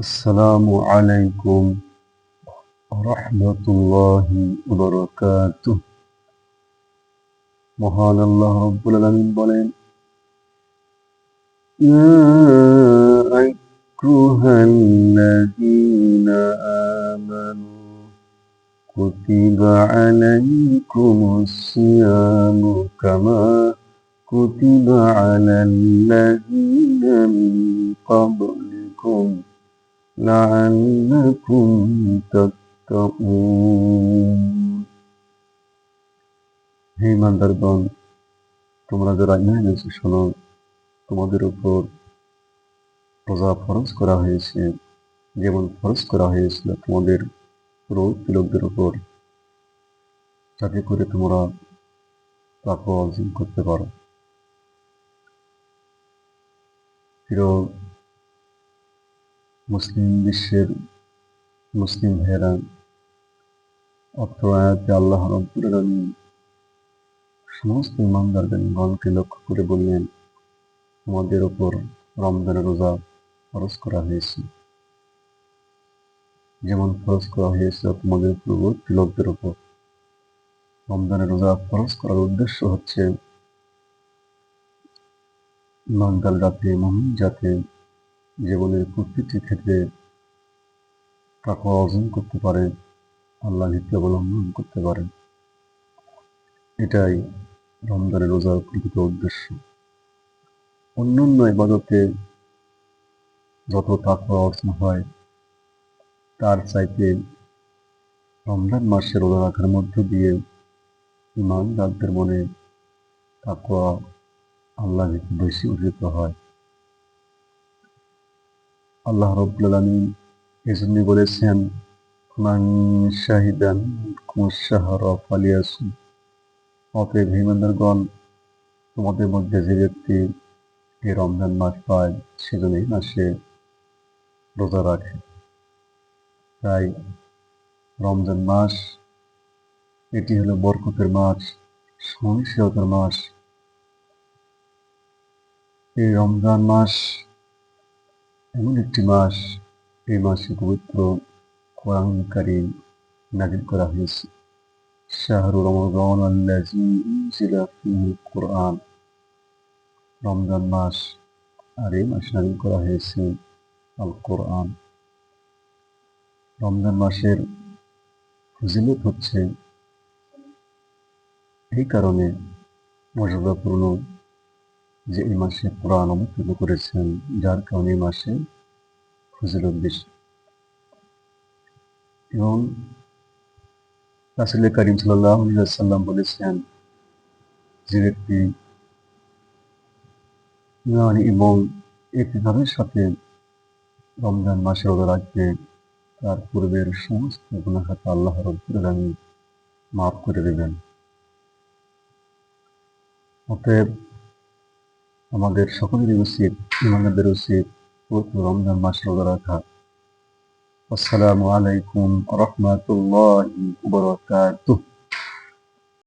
আসসালামু আলাইকুম রাহমাতুল্লাহি ওয়া বারাকাতুহু। মহান আল্লাহ রাব্বুল আলামিন বলেন, ইয়া আইয়ুহাল্লাযীনা আমানু কুতিবা আলাইকুমুস সিয়ামু কামা কুতিবা আলাল্লাযীনা মিন ক্বাবলিকুম লাআল্লাকুম তাত্তাকুন। হে ইমানদারগণ, তোমরা যারা ঈমান এনেছো শোনো, তোমাদের উপর রোজা ফরজ করা হয়েছে, যেমন ফরজ করা হয়েছিল তোমাদের পূর্ববর্তী লোকদের উপর, যাতে করে তোমরা তাকওয়া অর্জন করতে পারো। প্রিয় মুসলিম বিশ্বের মুসলিম ভাইয়েরা, অত্র আয়াতে আল্লাহ রাব্বুল আলামিন সমস্ত ঈমানদারগণকে লক্ষ্য করে বললেন, তোমাদের উপর রমজানের রোজা ফরজ করা হয়েছে, যেমন ফরজ করা হয়েছিল তোমাদের পূর্ববর্তী লোকদের উপর। রমজানের রোজা ফরজ করার উদ্দেশ্য হচ্ছে ঈমানদার জাতি, মুমিন জাতি জীবনের প্রতিটি ক্ষেত্রে তাকওয়া অর্জন করতে পারে, আল্লাহর নীতি অবলম্বন করতে পারে। এটাই রমজানের রোজার প্রকৃত উদ্দেশ্য। অন্যান্য ইবাদতে যত তাকওয়া অর্জন হয়, তার চাইতে রমজান মাসে রোজা রাখার মধ্য দিয়ে ঈমানদারদের মনে তাকওয়া, আল্লাহর ভীতি বেশি উদিত হয়। আল্লাহ রাব্বুল আলামিন এজন্যই বলেছেন, মান শাহিদা মিনকুমুশ শাহরা ফালিয়াসুম। অতএব হে ঈমানদারগণ, তোমাদের মধ্যে যে ব্যক্তি এই রমজান মাস পায়, সে যেন এই মাসে রোজা রাখে। তাই রমজান মাস এটি হলো বরকতের মাস, সহনশীলতার মাস। এই রমজান মাস এমন একটি মাস, এই মাসে পবিত্র কোরআন কারীম নাযিল করা হয়েছে। শাহরু রমাদান আল্লাযী উনজিলা ফীহিল কুরআন। রমজান মাস, আর এই মাসে নাযিল করা হয়েছে আল কোরআন। রমজান মাসের ফজিলত হচ্ছে এই কারণে মর্যাদাপূর্ণ যে এই মাসে কোরআন অবতীর্ণ করেছেন, যার কারণে এই মাসে ফজিলত বেশি। এবং রাসূল কারীম সাল্লাল্লাহু আলাইহি ওয়াসাল্লাম বলেছেন, যে ব্যক্তি ঈমান এবং ইতিকাদের সাথে রমজান মাসে রোজা রাখবে, তার পূর্বের সমস্ত গুনাহ খাতা আল্লাহ রাব্বুল আলামিন মাফ করে দেবেন। অতএব আমাদের সকলেরই উচিত, ঈমানদারদের উচিত পবিত্র রমজান মাসে রোজা রাখা। আসসালামু আলাইকুম রাহমাতুল্লাহি ওয়া বারাকাতুহু।